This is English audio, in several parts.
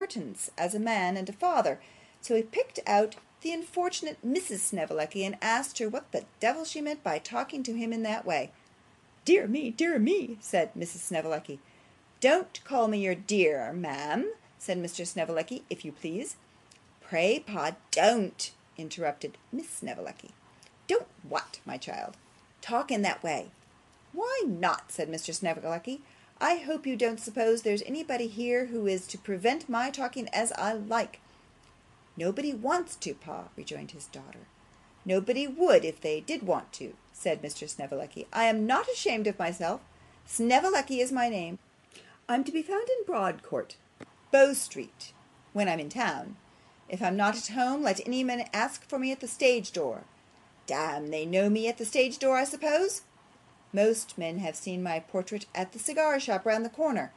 importance as a man and a father, so he picked out the unfortunate Mrs. Snevellicci and asked her what the devil she meant by talking to him in that way. Dear me, said Mrs. Snevellicci. Don't call me your dear, ma'am, said Mr. Snevellicci, if you please. Pray, pa, don't, interrupted Miss Snevellicci. Don't what, my child? Talk in that way. Why not, said Mr. Snevellicci. I hope you don't suppose there's anybody here who is to prevent my talking as I like. Nobody wants to, pa, rejoined his daughter. Nobody would if they did want to, said Mr. Snevellicci. I am not ashamed of myself. Snevellicci is my name. I'm to be found in Broadcourt, Bow Street, when I'm in town. If I'm not at home, let any man ask for me at the stage door. Damme, they know me at the stage door, I suppose? Most men have seen my portrait at the cigar shop round the corner.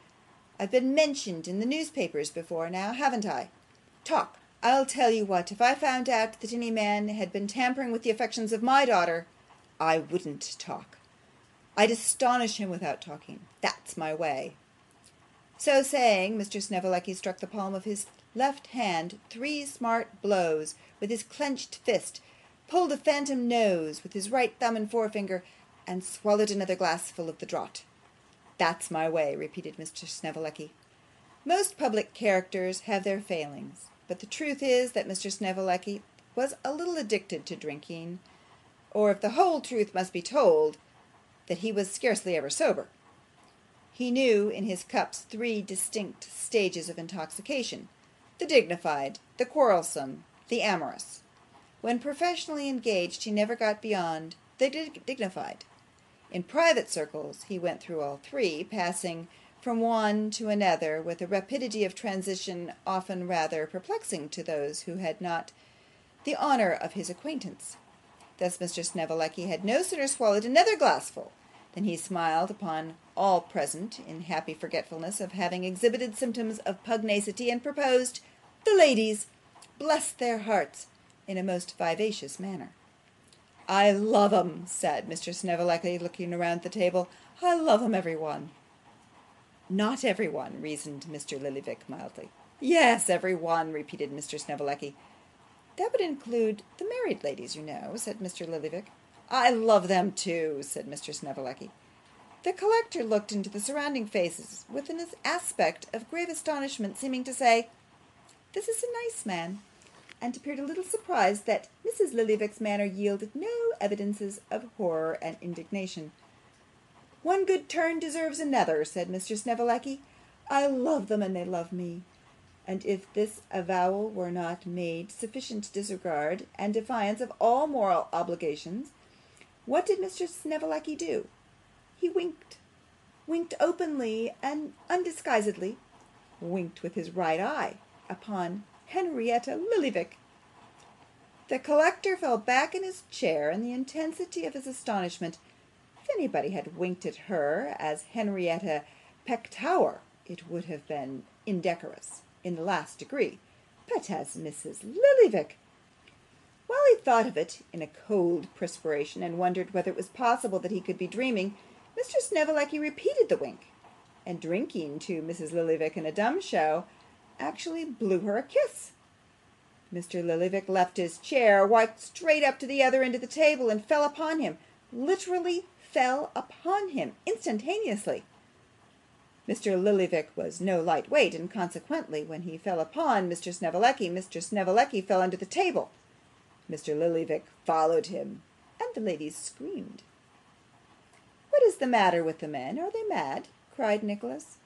I've been mentioned in the newspapers before now, haven't I? Talk. I'll tell you what, if I found out that any man had been tampering with the affections of my daughter, I wouldn't talk. I'd astonish him without talking. That's my way. So saying, Mr. Snevellicci struck the palm of his left hand 3 smart blows with his clenched fist, pulled a phantom nose with his right thumb and forefinger, and swallowed another glassful of the draught. That's my way, repeated Mr. Snevellicci. Most public characters have their failings, but the truth is that Mr. Snevellicci was a little addicted to drinking, or if the whole truth must be told, that he was scarcely ever sober. He knew in his cups 3 distinct stages of intoxication: the dignified, the quarrelsome, the amorous. When professionally engaged, he never got beyond the dignified. In private circles, he went through all 3, passing from one to another with a rapidity of transition often rather perplexing to those who had not the honour of his acquaintance. Thus Mr. Snevellicci had no sooner swallowed another glassful than he smiled upon all present in happy forgetfulness of having exhibited symptoms of pugnacity, and proposed the ladies, bless their hearts, in a most vivacious manner. I love 'em, said Mr. Snevellicci, looking around the table. I love 'em, every one. Not every one, reasoned Mr. Lillyvick mildly. Yes, every one, repeated Mr. Snevellicci. That would include the married ladies, you know, said Mr. Lillyvick. I love them too, said Mr. Snevellicci. The collector looked into the surrounding faces with an aspect of grave astonishment, seeming to say, this is a nice man, and appeared a little surprised that Mrs. Lillyvick's manner yielded no evidences of horror and indignation. One good turn deserves another, said Mr. Snevellicci. I love them, and they love me. And if this avowal were not made sufficient disregard and defiance of all moral obligations, what did Mr. Snevellicci do? He winked openly and undisguisedly, winked with his right eye upon Henrietta Lillyvick. The collector fell back in his chair in the intensity of his astonishment. If anybody had winked at her as Henrietta Pectower, it would have been indecorous in the last degree, but as Mrs. Lillyvick. While he thought of it in a cold perspiration, and wondered whether it was possible that he could be dreaming, Mr. Snevellicci repeated the wink, and drinking to Mrs. Lillyvick in a dumb show, actually blew her a kiss. Mr. Lillyvick left his chair, walked straight up to the other end of the table, and fell upon him, literally fell upon him instantaneously. Mr. Lillyvick was no light weight, and consequently, when he fell upon Mr. Snevellicci fell under the table. Mr. Lillyvick followed him, and the ladies screamed. What is the matter with the men? Are they mad? Cried Nicholas,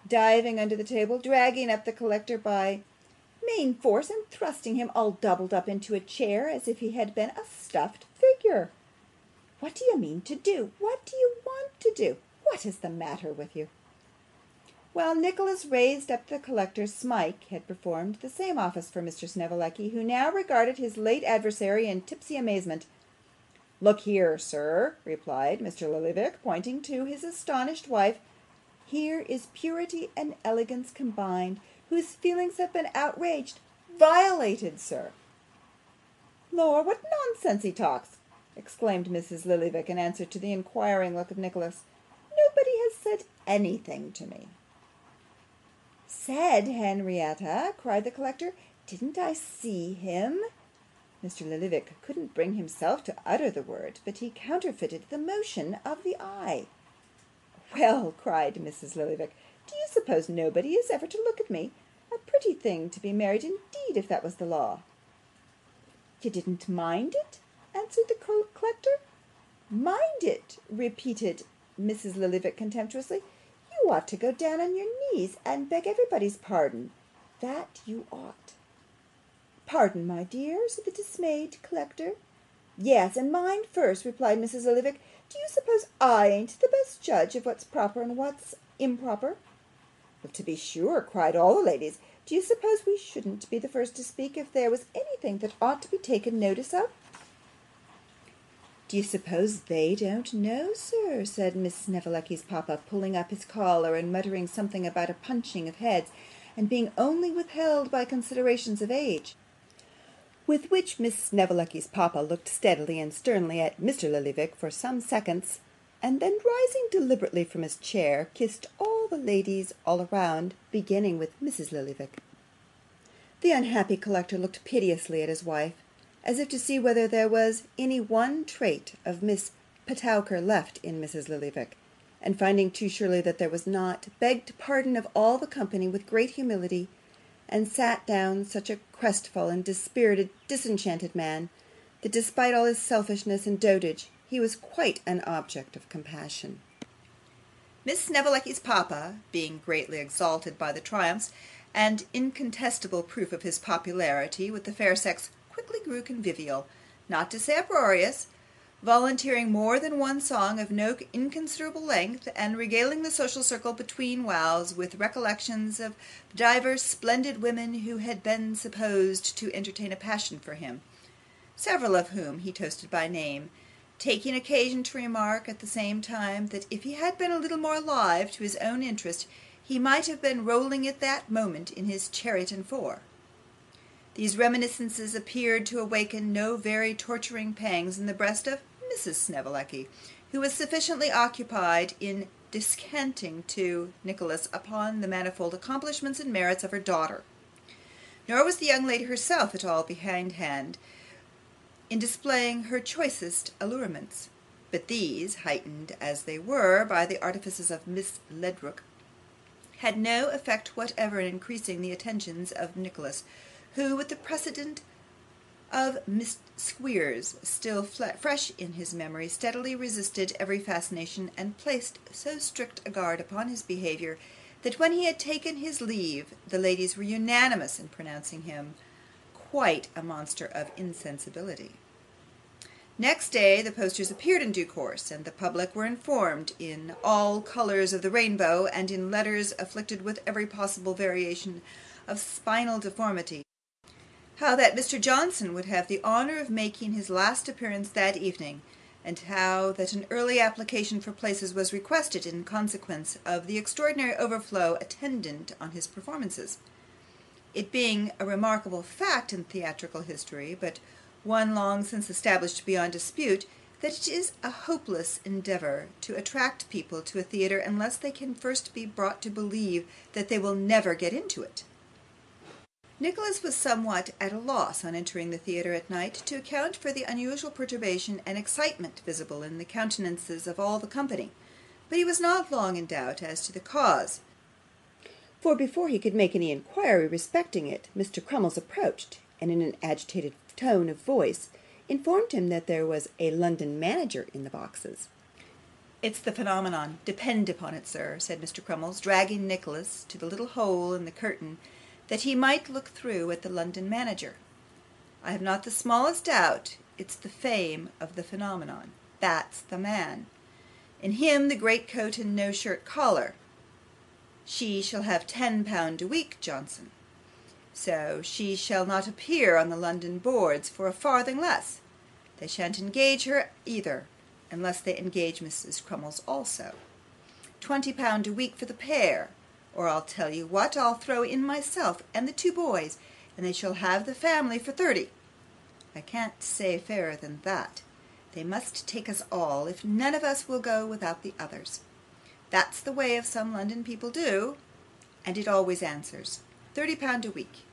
diving under the table, dragging up the collector by main force, and thrusting him all doubled up into a chair as if he had been a stuffed figure. What do you mean to do? What do you want to do? What is the matter with you? While Nicholas raised up the collector, Smike had performed the same office for Mr. Snevellicci, who now regarded his late adversary in tipsy amazement. Look here, sir, replied Mr. Lillyvick, pointing to his astonished wife. Here is purity and elegance combined, whose feelings have been outraged, violated, sir. Lor, what nonsense he talks, exclaimed Mrs. Lillyvick in answer to the inquiring look of Nicholas. Nobody has said anything to me. "Said Henrietta!" cried the collector. "Didn't I see him?" Mr. Lillyvick couldn't bring himself to utter the word, but he counterfeited the motion of the eye. "Well," cried Mrs. Lillyvick, "do you suppose nobody is ever to look at me? A pretty thing to be married indeed, if that was the law!" "You didn't mind it?" answered the collector. "Mind it!" repeated Mrs. Lillyvick contemptuously. "You ought to go down on your knees and beg everybody's pardon, that you ought." "Pardon, my dear?" said the dismayed collector. "Yes, and mine first," replied Mrs. Lillyvick. "Do you suppose I ain't the best judge of what's proper and what's improper?" "Well, to be sure," cried all the ladies. "Do you suppose we shouldn't be the first to speak if there was anything that ought to be taken notice of?" "Do you suppose they don't know, sir?" said Miss Snevellicci's papa, pulling up his collar and muttering something about a punching of heads, and being only withheld by considerations of age. With which Miss Snevellicci's papa looked steadily and sternly at Mr. Lillyvick for some seconds, and then rising deliberately from his chair, kissed all the ladies all round, beginning with Mrs. Lillyvick. The unhappy collector looked piteously at his wife, as if to see whether there was any one trait of Miss Petowker left in Mrs. Lillyvick, and finding too surely that there was not, begged pardon of all the company with great humility, and sat down such a crestfallen, dispirited, disenchanted man, that despite all his selfishness and dotage, he was quite an object of compassion. Miss Snevellicci's papa, being greatly exalted by the triumphs and incontestable proof of his popularity with the fair sex, quickly grew convivial, not to say uproarious, volunteering more than one song of no inconsiderable length, and regaling the social circle between whiles with recollections of divers splendid women who had been supposed to entertain a passion for him, several of whom he toasted by name, taking occasion to remark at the same time that if he had been a little more alive to his own interest, he might have been rolling at that moment in his chariot and four. These reminiscences appeared to awaken no very torturing pangs in the breast of Mrs. Snevellicci, who was sufficiently occupied in descanting to Nicholas upon the manifold accomplishments and merits of her daughter. Nor was the young lady herself at all behindhand in displaying her choicest allurements; but these, heightened as they were by the artifices of Miss Ledrook, had no effect whatever in increasing the attentions of Nicholas, who, with the precedent of Miss Squeers still fresh in his memory, steadily resisted every fascination, and placed so strict a guard upon his behaviour, that when he had taken his leave, the ladies were unanimous in pronouncing him quite a monster of insensibility. Next day the posters appeared in due course, and the public were informed, in all colours of the rainbow, and in letters afflicted with every possible variation of spinal deformity, how that Mr. Johnson would have the honour of making his last appearance that evening, and how that an early application for places was requested in consequence of the extraordinary overflow attendant on his performances. It being a remarkable fact in theatrical history, but one long since established beyond dispute, that it is a hopeless endeavour to attract people to a theatre unless they can first be brought to believe that they will never get into it. Nicholas was somewhat at a loss on entering the theatre at night to account for the unusual perturbation and excitement visible in the countenances of all the company, but he was not long in doubt as to the cause, for before he could make any inquiry respecting it, Mr. Crummles approached, and in an agitated tone of voice informed him that there was a London manager in the boxes. "It's the phenomenon, depend upon it, sir," said Mr. Crummles, dragging Nicholas to the little hole in the curtain that he might look through at the London manager. "I have not the smallest doubt it's the fame of the phenomenon. That's the man. In him the greatcoat and no shirt collar. She shall have £10 a week, Johnson. So she shall not appear on the London boards for a farthing less. They shan't engage her either, unless they engage Mrs. Crummles also. £20 a week for the pair, or I'll tell you what, I'll throw in myself and the 2 boys, and they shall have the family for 30. I can't say fairer than that. They must take us all, if none of us will go without the others. That's the way of some London people do. and it always answers. £30 a week.